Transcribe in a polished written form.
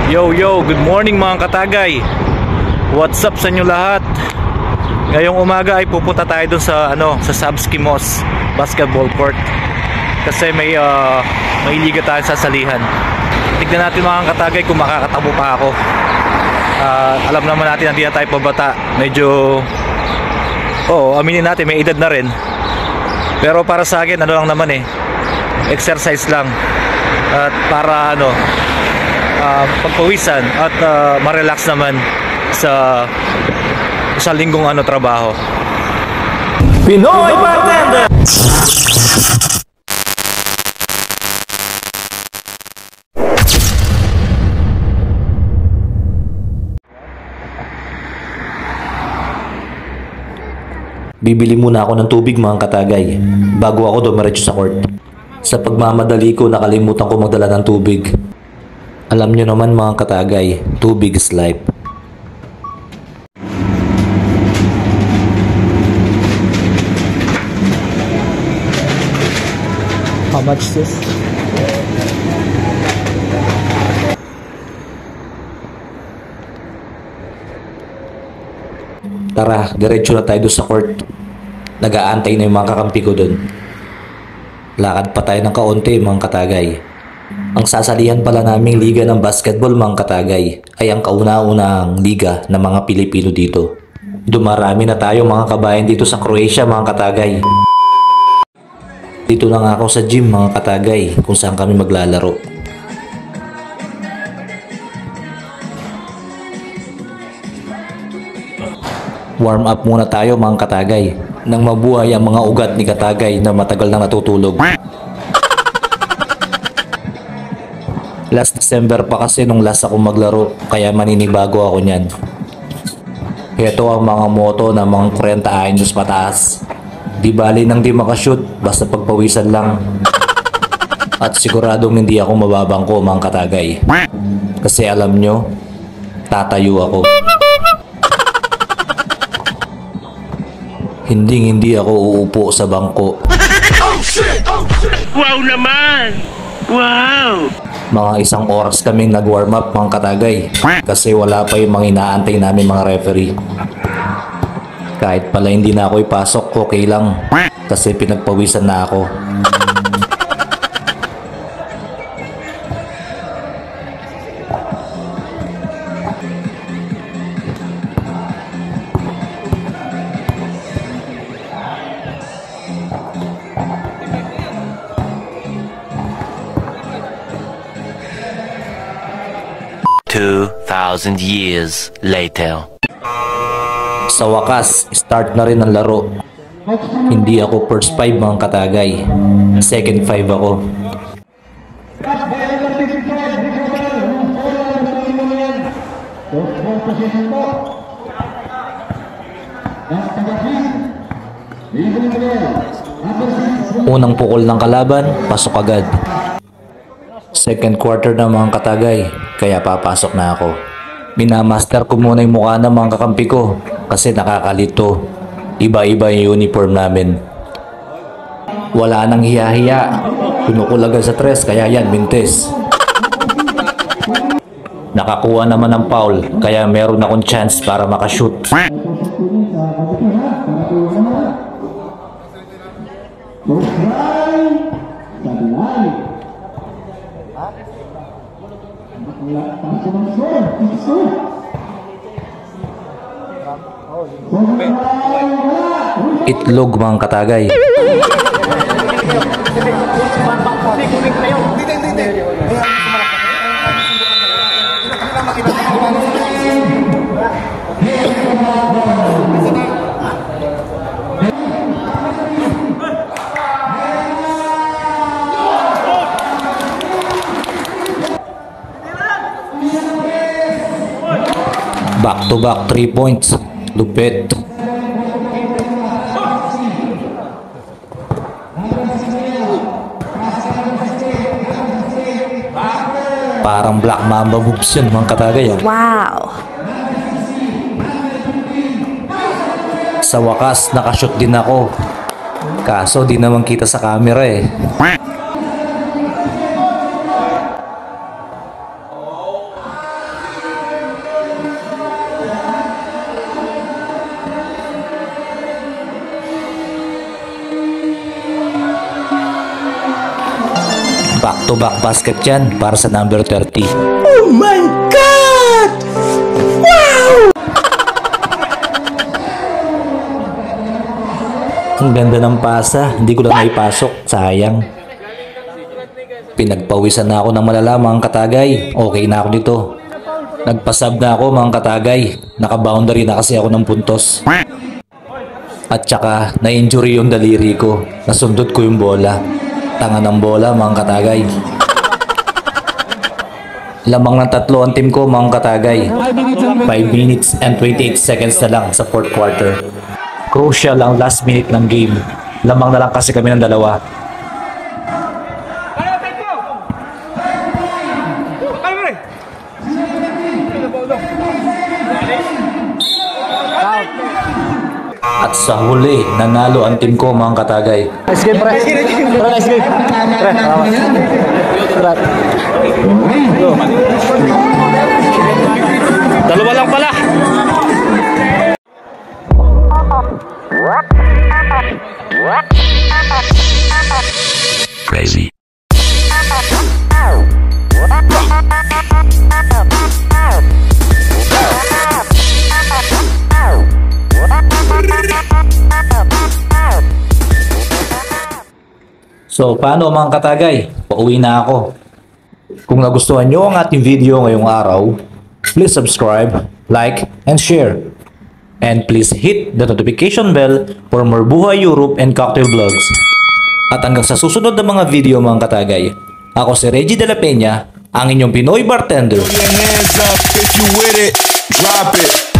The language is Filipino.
Yo, good morning mga katagay. What's up sa inyo lahat? Ngayong umaga ay pupunta tayo dun sa sa Sabski Moss Basketball Court. Kasi may liga tayong sasalihan. Tignan natin mga katagay kung makakatabo pa ako. Alam naman natin hindi na tayo pabata. Medyo aminin natin may edad na rin. Pero para sa akin lang naman exercise lang. At para pagpawisan at ma-relax naman sa linggong trabaho. Pinoy Bartender! Bibili muna ako ng tubig mga katagay bago ako dumiretso sa court. Sa pagmamadali ko nakalimutan ko magdala ng tubig. Alam nyo naman mga katagay, tubig is life. How much is this? Tara, diretso na tayo doon sa court. Nag-aantay na yung mga kakampi ko doon. Lakad pa tayo ng kaunti mga katagay. Ang sasalihan pala naming liga ng basketball mga katagay ay ang kauna-unahang liga ng mga Pilipino dito. Dumarami na tayo mga kabayan dito sa Croatia mga katagay. Dito na nga ako sa gym mga katagay kung saan kami maglalaro. Warm up muna tayo mga katagay nang mabuhay ang mga ugat ni katagay na matagal nang natutulog. Last December pa kasi nung last ako maglaro, kaya maninibago ako niyan. Ito ang mga moto ng mga 40 anyos pataas. Di bali nang di makashoot, basta pagpawisan lang. At siguradong hindi ako mababangko mga katagay. Kasi alam nyo, tatayo ako. Hindi ako uupo sa bangko. Wow naman! Wow! Mga 1 oras kaming nag-warm up mga katagay kasi wala pa yung mga inaantay namin mga referee. Kahit pala hindi na ako ipasok, okay lang kasi pinagpawisan na ako. Thousand years later. Sa wakas, start na rin ang laro. Hindi ako first 5 mga katagay. Second 5 ako. Unang pukol ng kalaban, pasok agad. Second quarter na mga katagay, kaya papasok na ako. Minamaster ko muna yung mukha ng mga kakampi ko kasi nakakalito. Iba-iba yung uniform namin. Wala nang hiya-hiya. Pinukulagan sa tres, kaya yan, mintes. Nakakuha naman ng foul, kaya meron akong chance para makashoot. Itlog mga katagay. Back to back 3 points. Lupit. Parang Black Mamba moves yun mga katagay. Wow! Sa wakas, nakashoot din ako. Kaso di naman kita sa camera eh. Back-to-back basket yan para sa number 30. Oh my God! Wow! Ang ganda ng pasa, hindi ko lang naipasok, sayang. Pinagpawisan na ako ng malala mga katagay, okay na ako dito. Nagpasab na ako mga katagay, naka-boundary na kasi ako ng puntos. At saka na-injury yung daliri ko, nasundot ko yung bola. Tanga ng bola mga katagay. Lamang ng 3 ang team ko mga katagay. 5 minutes and 28 seconds na lang sa 4th quarter. Crucial ang last minute ng game. Lamang na lang kasi kami ng 2. At sa huli, nanalo ang team ko mga katagay. Nice game, pre. Pre, nice game. Pre, salamat. Dalawa lang pala. Crazy. So, paano mga katagay? Pauwi na ako. Kung nagustuhan nyo ang ating video ngayong araw, please subscribe, like, and share. And please hit the notification bell for more Buhay Europe and Cocktail Vlogs. At hanggang sa susunod na mga video mga katagay, ako si Reggie De La Peña, ang inyong Pinoy bartender. Your hands up if you with it. Drop it.